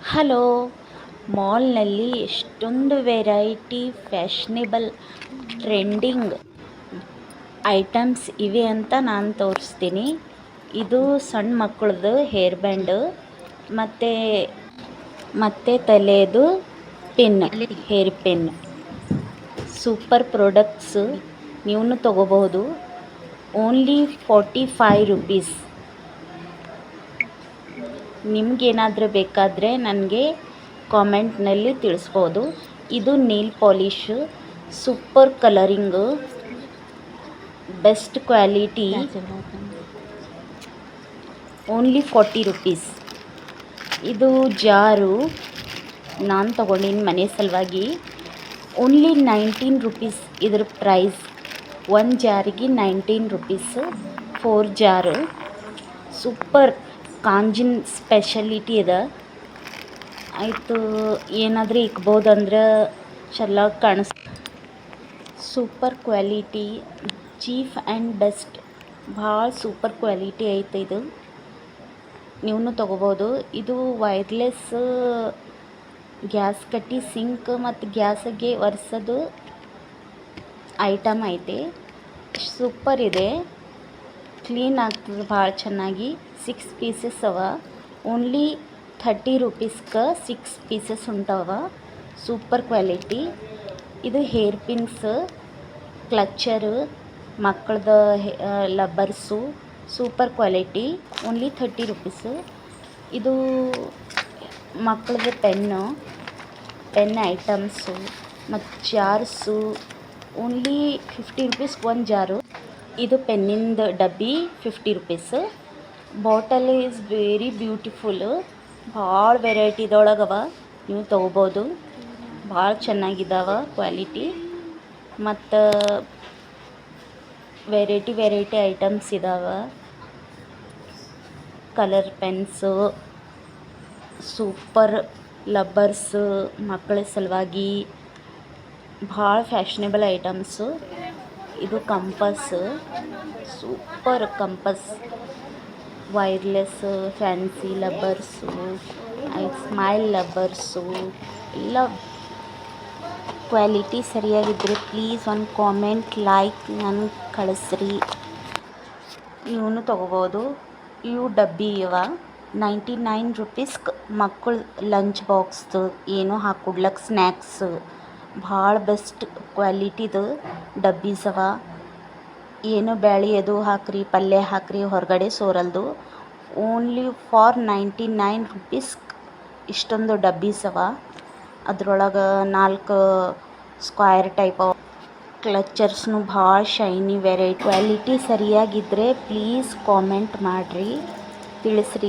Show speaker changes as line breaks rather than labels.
Hello, ಮಾಲ್ನಲ್ಲಿ ಎಷ್ಟೊಂದು variety fashionable trending items ಇವೆ ಅಂತ ನಾನು ತೋರಿಸ್ತೀನಿ. ಇದು ಸಣ್ಣ ಮಕ್ಕಳದು ಹೇರ್ ಬ್ಯಾಂಡ್ ಮತ್ತು ತಲೆದು pin, hair pin. Super products, ನೀವು ತಗೋಬಹುದು. Only 45 rupees. ನಿಮಗೇನಾದರೂ ಬೇಕಾದರೆ ನನಗೆ ಕಾಮೆಂಟ್ನಲ್ಲಿ ತಿಳಿಸ್ಬೋದು. ಇದು nail polish, super colouring, best quality, only 40 rupees. ಇದು ಜಾರು ನಾನು ತಗೊಂಡಿನಿ ಮನೆ ಸಲುವಾಗಿ. ಓನ್ಲಿ 19 ರುಪೀಸ್ ಇದ್ರ ಪ್ರೈಸ್. ಒಂದು ಜಾರಿಗೆ 19 ರುಪೀಸ್, 4 ಜಾರು. ಸೂಪರ್ ಕಾಂಜಿನ ಸ್ಪೆಷಲಿಟಿ ಅದ. ಆಯಿತು, ಏನಾದರೂ ಇಕ್ಬೋದಂದ್ರೆ ಚೆನ್ನಾಗಿ super quality, chief and best. ಭಾಳ ಸೂಪರ್ ಕ್ವಾಲಿಟಿ ಐತೆ ಇದು. ನೀವು ತಗೋಬೋದು. ಇದು ವೈರ್ಲೆಸ್ ಗ್ಯಾಸ್ ಕಟ್ಟಿ ಸಿಂಕ್ ಮತ್ತು ಗ್ಯಾಸಿಗೆ ಒರೆಸೋದು ಐಟಮ್ ಐತೆ. ಸೂಪರ್ ಇದೆ, ಕ್ಲೀನ್ ಆಗ್ತದೆ ಭಾಳ ಚೆನ್ನಾಗಿ. 6 ಪೀಸಸ್ ಅವ. ಓನ್ಲಿ 30 ರುಪೀಸ್ಗೆ 6 ಪೀಸಸ್ ಉಂಟವ. Super quality. ಇದು ಹೇರ್ ಪಿನ್ಸ್, ಕ್ಲಚ್ಚರು, ಮಕ್ಕಳದ rubbers. Super quality, only 30 rupees. ಇದು ಮಕ್ಕಳದ ಪೆನ್ ಐಟಮ್ಸು ಮತ್ತು ಜಾರ್ಸು. ಓನ್ಲಿ 50 ರುಪೀಸ್ ಒಂದು ಜಾರು. ಇದು ಪೆನ್ನಿಂದು ಡಬ್ಬಿ, 50 rupees. Bottle is very beautiful. ಭಾಳ ವೆರೈಟಿದೊಳಗವ, ನೀವು ತೊಗೋಬೋದು. ಭಾಳ ಚೆನ್ನಾಗಿದ್ದಾವ ಕ್ವಾಲಿಟಿ. ಮತ್ತು ವೆರೈಟಿ ಐಟಮ್ಸ್ ಇದ್ದಾವೆ. ಕಲರ್ ಪೆನ್ಸು, ಸೂಪರ್ ಲಬ್ಬರ್ಸು ಮಕ್ಕಳ ಸಲುವಾಗಿ. ಭಾಳ ಫ್ಯಾಷನೇಬಲ್ ಐಟಮ್ಸು. ಇದು compass, super compass. Wireless fancy rubbers, smile rubbers ಎಲ್ಲ. ಕ್ವಾಲಿಟಿ ಸರಿಯಾಗಿದ್ದರೆ ಪ್ಲೀಸ್ ಒಂದು ಕಾಮೆಂಟ್, ಲೈಕ್ ನನಗೆ ಕಳಿಸ್ರಿ. ಇವನು ತೊಗೋಬೋದು. ಇವು ಡಬ್ಬಿ ಇವ 99 ರುಪೀಸ್ಗೆ. ಮಕ್ಕಳ ಲಂಚ್ ಬಾಕ್ಸ್ದು ಏನು ಹಾಕೊಡ್ಲಕ್ಕೆ ಸ್ನ್ಯಾಕ್ಸ್. ಭಾಳ ಬೆಸ್ಟ್ ಕ್ವಾಲಿಟಿದು ಡಬ್ಬೀಸ್ ಅವ. ಏನು ಬ್ಯಾಳಿ ಅದು ಹಾಕ್ರಿ, ಪಲ್ಯ ಹಾಕ್ರಿ, ಹೊರಗಡೆ ಸೋರಲ್ದು. ಓನ್ಲಿ ಫಾರ್ 99 ರುಪೀಸ್ ಇಷ್ಟೊಂದು ಡಬ್ಬೀಸ್ ಅವ. ಅದ್ರೊಳಗೆ 4 ಸ್ಕ್ವೈರ್ ಟೈಪ್ ಅವ. ಕ್ಲಚ್ಚರ್ಸ್ನು ಭಾಳ ಶೈನಿ ವೆರೈಟಿ. ಕ್ವಾಲಿಟಿ ಸರಿಯಾಗಿದ್ದರೆ ಪ್ಲೀಸ್ ಕಾಮೆಂಟ್ ಮಾಡಿರಿ, ತಿಳಿಸ್ರಿ.